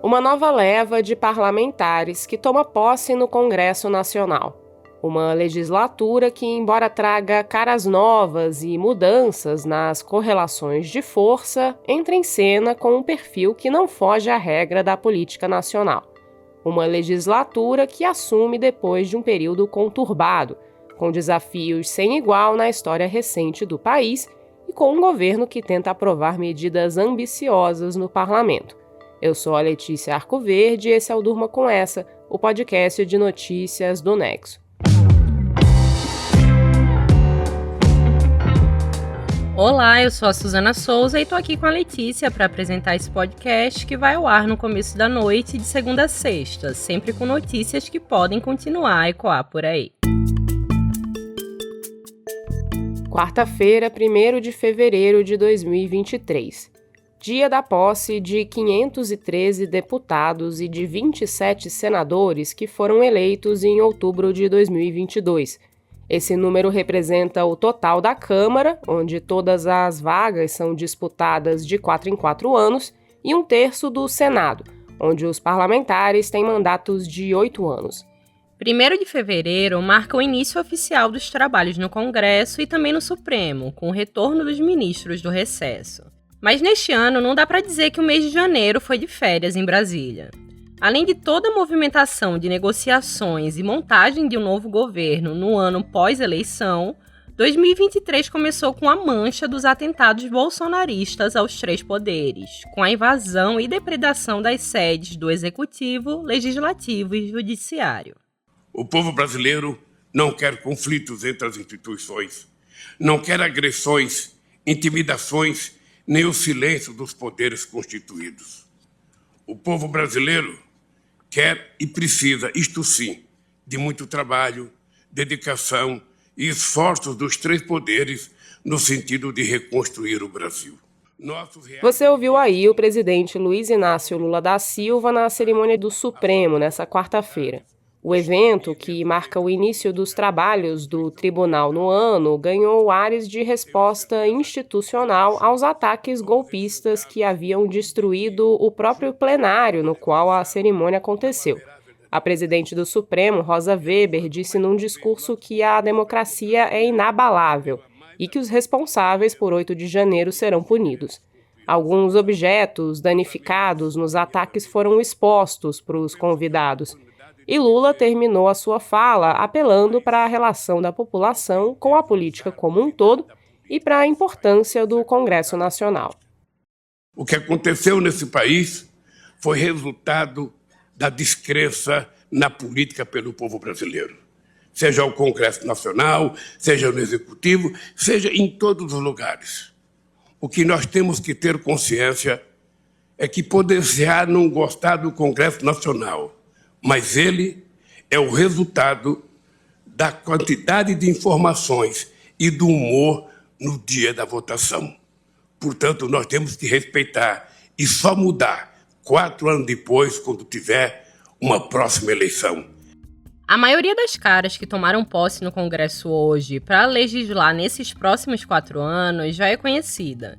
Uma nova leva de parlamentares que toma posse no Congresso Nacional. Uma legislatura que, embora traga caras novas e mudanças nas correlações de força, entra em cena com um perfil que não foge à regra da política nacional. Uma legislatura que assume depois de um período conturbado, com desafios sem igual na história recente do país e com um governo que tenta aprovar medidas ambiciosas no parlamento. Eu sou a Letícia Arcoverde e esse é o Durma Com Essa, o podcast de notícias do Nexo. Olá, eu sou a Suzana Souza e estou aqui com a Letícia para apresentar esse podcast que vai ao ar no começo da noite de segunda a sexta, sempre com notícias que podem continuar a ecoar por aí. Quarta-feira, 1º de fevereiro de 2023. Dia da posse de 513 deputados e de 27 senadores que foram eleitos em outubro de 2022. Esse número representa o total da Câmara, onde todas as vagas são disputadas de 4 em 4 anos, e 1/3 do Senado, onde os parlamentares têm mandatos de 8 anos. 1º de fevereiro marca o início oficial dos trabalhos no Congresso e também no Supremo, com o retorno dos ministros do recesso. Mas neste ano não dá para dizer que o mês de janeiro foi de férias em Brasília. Além de toda a movimentação de negociações e montagem de um novo governo no ano pós-eleição, 2023 começou com a mancha dos atentados bolsonaristas aos 3 poderes, com a invasão e depredação das sedes do Executivo, Legislativo e Judiciário. O povo brasileiro não quer conflitos entre as instituições, não quer agressões, intimidações, nem o silêncio dos poderes constituídos. O povo brasileiro quer e precisa, isto sim, de muito trabalho, dedicação e esforços dos 3 poderes no sentido de reconstruir o Brasil. Você ouviu aí o presidente Luiz Inácio Lula da Silva na cerimônia do Supremo nessa quarta-feira. O evento, que marca o início dos trabalhos do tribunal no ano, ganhou ares de resposta institucional aos ataques golpistas que haviam destruído o próprio plenário no qual a cerimônia aconteceu. A presidente do Supremo, Rosa Weber, disse num discurso que a democracia é inabalável e que os responsáveis por 8 de janeiro serão punidos. Alguns objetos danificados nos ataques foram expostos para os convidados. E Lula terminou a sua fala apelando para a relação da população com a política como um todo e para a importância do Congresso Nacional. O que aconteceu nesse país foi resultado da descrença na política pelo povo brasileiro. Seja o Congresso Nacional, seja no Executivo, seja em todos os lugares. O que nós temos que ter consciência é que poder não gostar do Congresso Nacional, mas ele é o resultado da quantidade de informações e do humor no dia da votação. Portanto, nós temos que respeitar e só mudar 4 anos depois, quando tiver uma próxima eleição. A maioria das caras que tomaram posse no Congresso hoje para legislar nesses próximos 4 anos já é conhecida.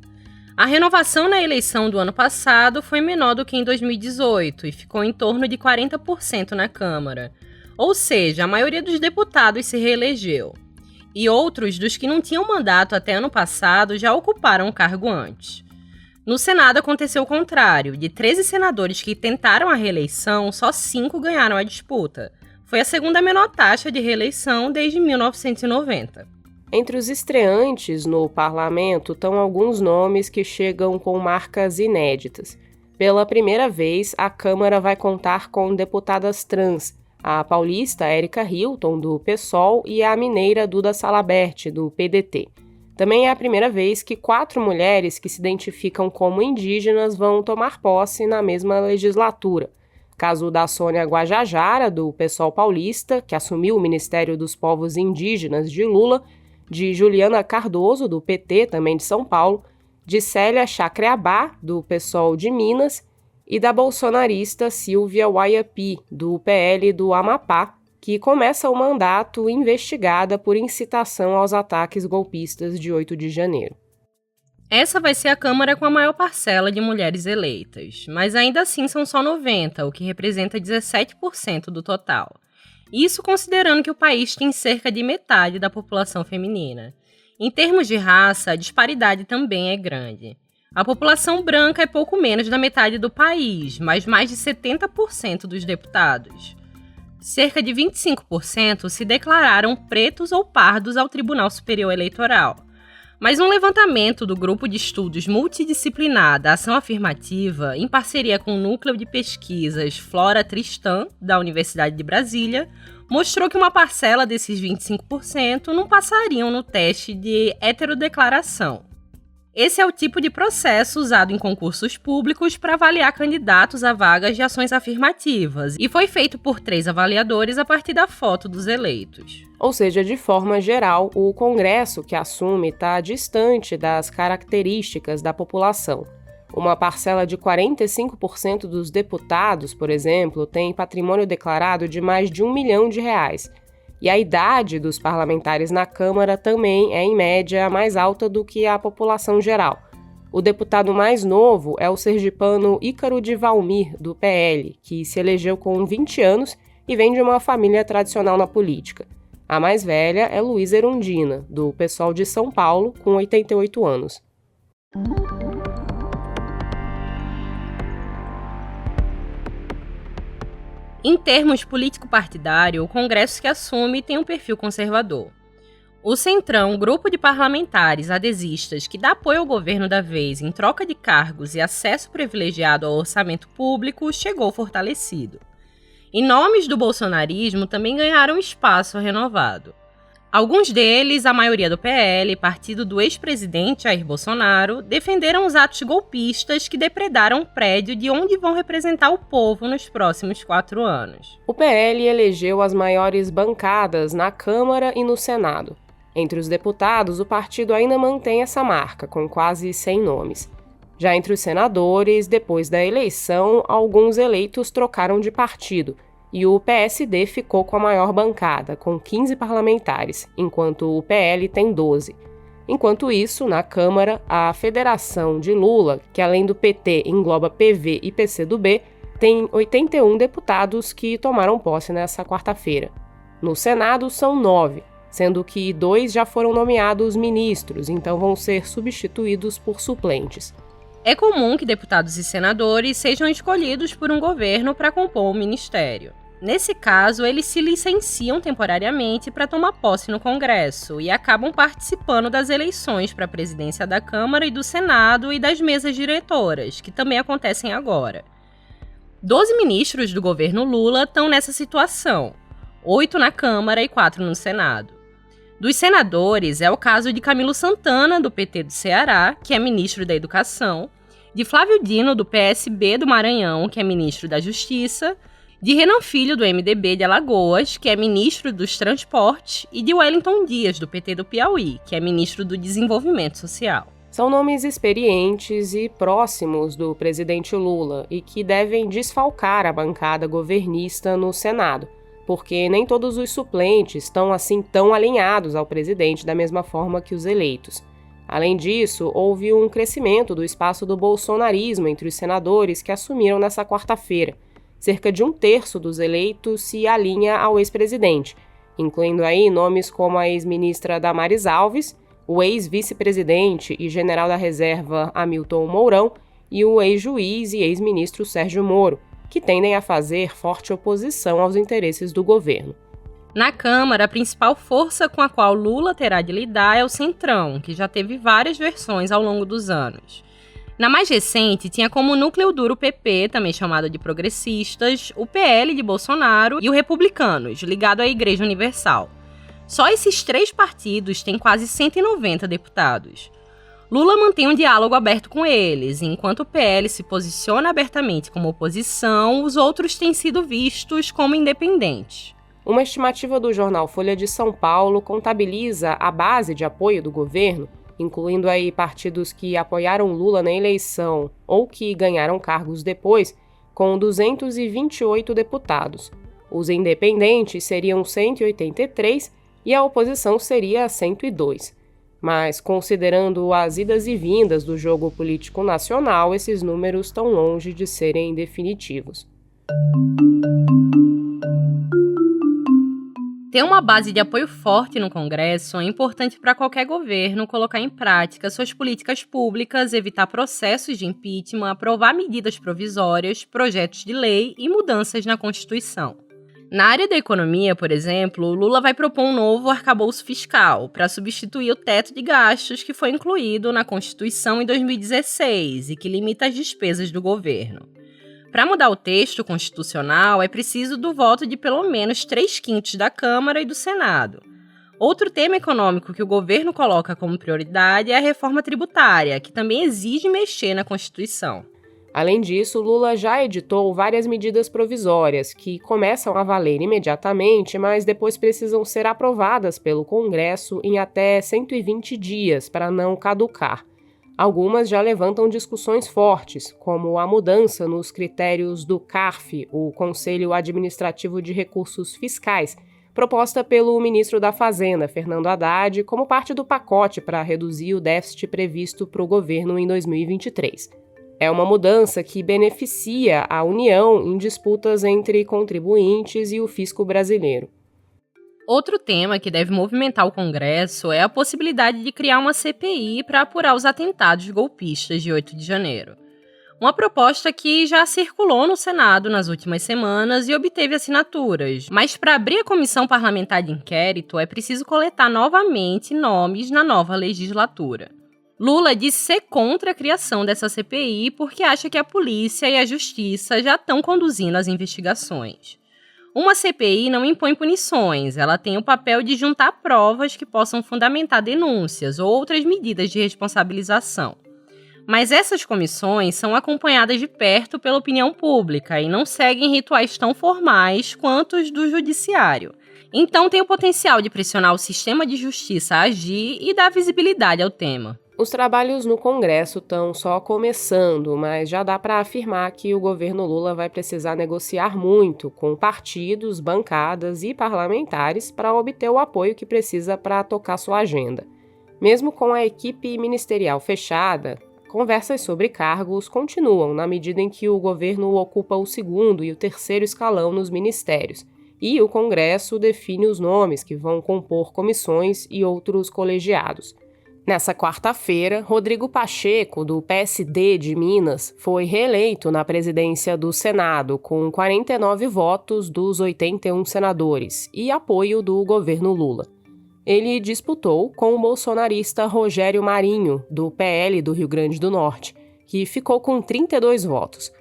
A renovação na eleição do ano passado foi menor do que em 2018 e ficou em torno de 40% na Câmara. Ou seja, a maioria dos deputados se reelegeu. E outros dos que não tinham mandato até ano passado já ocuparam o cargo antes. No Senado aconteceu o contrário. De 13 senadores que tentaram a reeleição, só 5 ganharam a disputa. Foi a segunda menor taxa de reeleição desde 1990. Entre os estreantes no parlamento estão alguns nomes que chegam com marcas inéditas. Pela primeira vez, a Câmara vai contar com deputadas trans, a paulista Érica Hilton, do PSOL, e a mineira Duda Salabert, do PDT. Também é a primeira vez que 4 mulheres que se identificam como indígenas vão tomar posse na mesma legislatura. Caso da Sônia Guajajara, do PSOL paulista, que assumiu o Ministério dos Povos Indígenas de Lula, de Juliana Cardoso, do PT, também de São Paulo, de Célia Chacreabá, do PSOL de Minas, e da bolsonarista Silvia Waiapi, do PL do Amapá, que começa o mandato investigada por incitação aos ataques golpistas de 8 de janeiro. Essa vai ser a Câmara com a maior parcela de mulheres eleitas, mas ainda assim são só 90, o que representa 17% do total. Isso considerando que o país tem cerca de metade da população feminina. Em termos de raça, a disparidade também é grande. A população branca é pouco menos da metade do país, mas mais de 70% dos deputados. Cerca de 25% se declararam pretos ou pardos ao Tribunal Superior Eleitoral. Mas um levantamento do Grupo de Estudos Multidisciplinar da Ação Afirmativa, em parceria com o Núcleo de Pesquisas Flora Tristan, da Universidade de Brasília, mostrou que uma parcela desses 25% não passariam no teste de heterodeclaração. Esse é o tipo de processo usado em concursos públicos para avaliar candidatos a vagas de ações afirmativas e foi feito por 3 avaliadores a partir da foto dos eleitos. Ou seja, de forma geral, o Congresso que assume está distante das características da população. Uma parcela de 45% dos deputados, por exemplo, tem patrimônio declarado de mais de R$1 milhão. E a idade dos parlamentares na Câmara também é, em média, mais alta do que a população geral. O deputado mais novo é o sergipano Ícaro de Valmir, do PL, que se elegeu com 20 anos e vem de uma família tradicional na política. A mais velha é Luísa Erundina, do PSOL de São Paulo, com 88 anos. Em termos político-partidário, o Congresso que assume tem um perfil conservador. O Centrão, grupo de parlamentares adesistas que dá apoio ao governo da vez em troca de cargos e acesso privilegiado ao orçamento público, chegou fortalecido. E nomes do bolsonarismo também ganharam espaço renovado. Alguns deles, a maioria do PL, partido do ex-presidente Jair Bolsonaro, defenderam os atos golpistas que depredaram o prédio de onde vão representar o povo nos próximos 4 anos. O PL elegeu as maiores bancadas na Câmara e no Senado. Entre os deputados, o partido ainda mantém essa marca, com quase 100 nomes. Já entre os senadores, depois da eleição, alguns eleitos trocaram de partido, e o PSD ficou com a maior bancada, com 15 parlamentares, enquanto o PL tem 12. Enquanto isso, na Câmara, a federação de Lula, que além do PT engloba PV e PCdoB, tem 81 deputados que tomaram posse nessa quarta-feira. No Senado, são 9, sendo que 2 já foram nomeados ministros, então vão ser substituídos por suplentes. É comum que deputados e senadores sejam escolhidos por um governo para compor o ministério. Nesse caso, eles se licenciam temporariamente para tomar posse no Congresso e acabam participando das eleições para a presidência da Câmara e do Senado e das mesas diretoras, que também acontecem agora. 12 ministros do governo Lula estão nessa situação, 8 na Câmara e 4 no Senado. Dos senadores, é o caso de Camilo Santana, do PT do Ceará, que é ministro da Educação, de Flávio Dino, do PSB do Maranhão, que é ministro da Justiça, de Renan Filho, do MDB de Alagoas, que é ministro dos Transportes, e de Wellington Dias, do PT do Piauí, que é ministro do Desenvolvimento Social. São nomes experientes e próximos do presidente Lula e que devem desfalcar a bancada governista no Senado, porque nem todos os suplentes estão assim tão alinhados ao presidente da mesma forma que os eleitos. Além disso, houve um crescimento do espaço do bolsonarismo entre os senadores que assumiram nessa quarta-feira. Cerca de 1/3 dos eleitos se alinha ao ex-presidente, incluindo aí nomes como a ex-ministra Damares Alves, o ex-vice-presidente e general da reserva Hamilton Mourão e o ex-juiz e ex-ministro Sérgio Moro, que tendem a fazer forte oposição aos interesses do governo. Na Câmara, a principal força com a qual Lula terá de lidar é o Centrão, que já teve várias versões ao longo dos anos. Na mais recente, tinha como núcleo duro o PP, também chamado de progressistas, o PL de Bolsonaro e o Republicanos, ligado à Igreja Universal. Só esses 3 partidos têm quase 190 deputados. Lula mantém um diálogo aberto com eles, enquanto o PL se posiciona abertamente como oposição, os outros têm sido vistos como independentes. Uma estimativa do jornal Folha de São Paulo contabiliza a base de apoio do governo, incluindo aí partidos que apoiaram Lula na eleição ou que ganharam cargos depois, com 228 deputados. Os independentes seriam 183 e a oposição seria 102. Mas, considerando as idas e vindas do jogo político nacional, esses números estão longe de serem definitivos. Ter uma base de apoio forte no Congresso é importante para qualquer governo colocar em prática suas políticas públicas, evitar processos de impeachment, aprovar medidas provisórias, projetos de lei e mudanças na Constituição. Na área da economia, por exemplo, o Lula vai propor um novo arcabouço fiscal para substituir o teto de gastos que foi incluído na Constituição em 2016 e que limita as despesas do governo. Para mudar o texto constitucional, é preciso do voto de pelo menos 3/5 da Câmara e do Senado. Outro tema econômico que o governo coloca como prioridade é a reforma tributária, que também exige mexer na Constituição. Além disso, Lula já editou várias medidas provisórias que começam a valer imediatamente, mas depois precisam ser aprovadas pelo Congresso em até 120 dias para não caducar. Algumas já levantam discussões fortes, como a mudança nos critérios do CARF, o Conselho Administrativo de Recursos Fiscais, proposta pelo ministro da Fazenda, Fernando Haddad, como parte do pacote para reduzir o déficit previsto para o governo em 2023. É uma mudança que beneficia a União em disputas entre contribuintes e o fisco brasileiro. Outro tema que deve movimentar o Congresso é a possibilidade de criar uma CPI para apurar os atentados golpistas de 8 de janeiro. Uma proposta que já circulou no Senado nas últimas semanas e obteve assinaturas, mas para abrir a comissão parlamentar de inquérito é preciso coletar novamente nomes na nova legislatura. Lula disse ser contra a criação dessa CPI porque acha que a polícia e a justiça já estão conduzindo as investigações. Uma CPI não impõe punições, ela tem o papel de juntar provas que possam fundamentar denúncias ou outras medidas de responsabilização. Mas essas comissões são acompanhadas de perto pela opinião pública e não seguem rituais tão formais quanto os do judiciário. Então tem o potencial de pressionar o sistema de justiça a agir e dar visibilidade ao tema. Os trabalhos no Congresso estão só começando, mas já dá para afirmar que o governo Lula vai precisar negociar muito com partidos, bancadas e parlamentares para obter o apoio que precisa para tocar sua agenda. Mesmo com a equipe ministerial fechada, conversas sobre cargos continuam na medida em que o governo ocupa o segundo e o terceiro escalão nos ministérios, e o Congresso define os nomes que vão compor comissões e outros colegiados. Nessa quarta-feira, Rodrigo Pacheco, do PSD de Minas, foi reeleito na presidência do Senado com 49 votos dos 81 senadores e apoio do governo Lula. Ele disputou com o bolsonarista Rogério Marinho, do PL do Rio Grande do Norte, que ficou com 32 votos.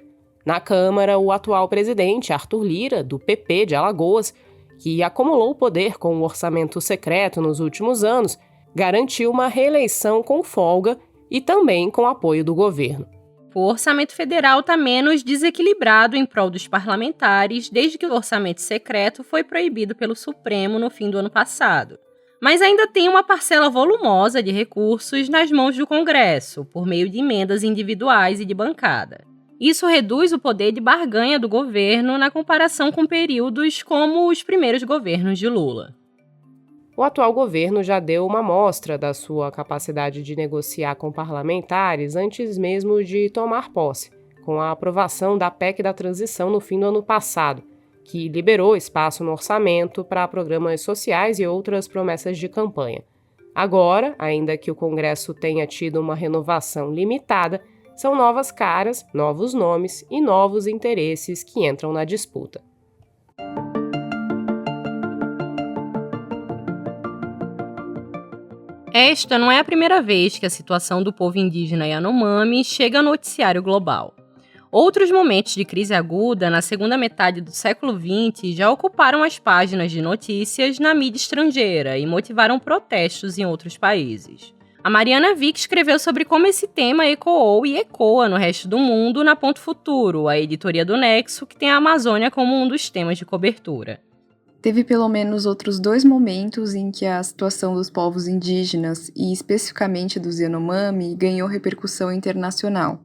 Na Câmara, o atual presidente, Arthur Lira, do PP de Alagoas, que acumulou poder com o orçamento secreto nos últimos anos, garantiu uma reeleição com folga e também com apoio do governo. O orçamento federal está menos desequilibrado em prol dos parlamentares desde que o orçamento secreto foi proibido pelo Supremo no fim do ano passado. Mas ainda tem uma parcela volumosa de recursos nas mãos do Congresso, por meio de emendas individuais e de bancada. Isso reduz o poder de barganha do governo na comparação com períodos como os primeiros governos de Lula. O atual governo já deu uma amostra da sua capacidade de negociar com parlamentares antes mesmo de tomar posse, com a aprovação da PEC da transição no fim do ano passado, que liberou espaço no orçamento para programas sociais e outras promessas de campanha. Agora, ainda que o Congresso tenha tido uma renovação limitada, são novas caras, novos nomes e novos interesses que entram na disputa. Esta não é a primeira vez que a situação do povo indígena Yanomami chega ao noticiário global. Outros momentos de crise aguda na segunda metade do século XX já ocuparam as páginas de notícias na mídia estrangeira e motivaram protestos em outros países. A Mariana Vick escreveu sobre como esse tema ecoou e ecoa no resto do mundo na Ponto Futuro, a editoria do Nexo, que tem a Amazônia como um dos temas de cobertura. Teve pelo menos outros 2 momentos em que a situação dos povos indígenas, e especificamente dos Yanomami, ganhou repercussão internacional.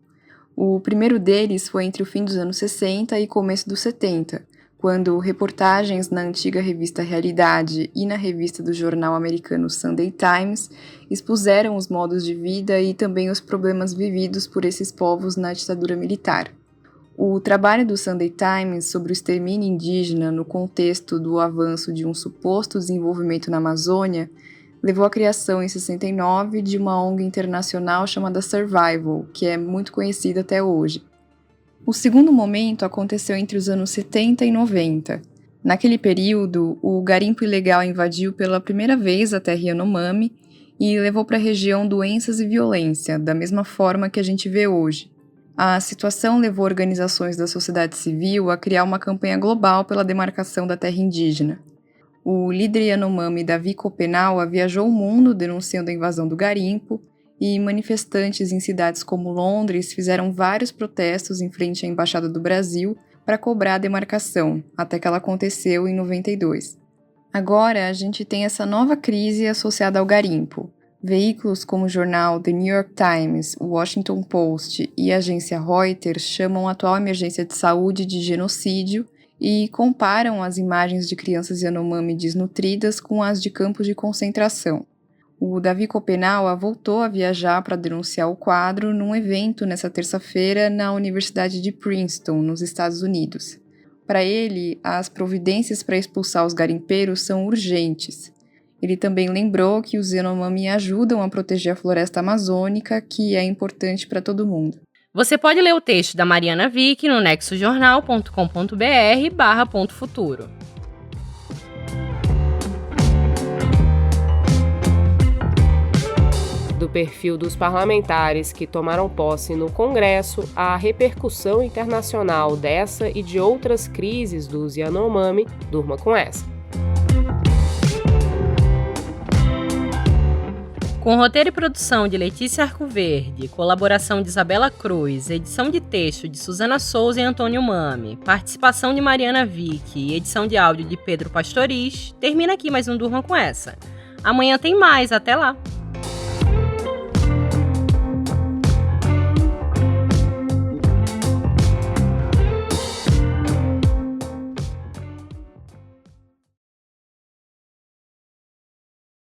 O primeiro deles foi entre o fim dos anos 60 e começo dos 70, quando reportagens na antiga revista Realidade e na revista do jornal americano Sunday Times expuseram os modos de vida e também os problemas vividos por esses povos na ditadura militar. O trabalho do Sunday Times sobre o extermínio indígena no contexto do avanço de um suposto desenvolvimento na Amazônia levou à criação em 69 de uma ONG internacional chamada Survival, que é muito conhecida até hoje. O segundo momento aconteceu entre os anos 70 e 90. Naquele período, o garimpo ilegal invadiu pela primeira vez a terra Yanomami e levou para a região doenças e violência, da mesma forma que a gente vê hoje. A situação levou organizações da sociedade civil a criar uma campanha global pela demarcação da terra indígena. O líder Yanomami Davi Copenaua viajou o mundo denunciando a invasão do garimpo, e manifestantes em cidades como Londres fizeram vários protestos em frente à Embaixada do Brasil para cobrar a demarcação, até que ela aconteceu em 92. Agora, a gente tem essa nova crise associada ao garimpo. Veículos como o jornal The New York Times, o Washington Post e a agência Reuters chamam a atual emergência de saúde de genocídio e comparam as imagens de crianças Yanomami desnutridas com as de campos de concentração. O Davi Copenaua voltou a viajar para denunciar o quadro num evento nessa terça-feira na Universidade de Princeton, nos Estados Unidos. Para ele, as providências para expulsar os garimpeiros são urgentes. Ele também lembrou que os Yanomami ajudam a proteger a floresta amazônica, que é importante para todo mundo. Você pode ler o texto da Mariana Vick no nexojornal.com.br/.futuro. Do perfil dos parlamentares que tomaram posse no Congresso, a repercussão internacional dessa e de outras crises dos Yanomami, durma com essa. Com roteiro e produção de Letícia Arcoverde, colaboração de Isabela Cruz, edição de texto de Suzana Souza e Antônio Mami, participação de Mariana Vick e edição de áudio de Pedro Pastoriz, termina aqui mais um Durma com essa. Amanhã tem mais, até lá!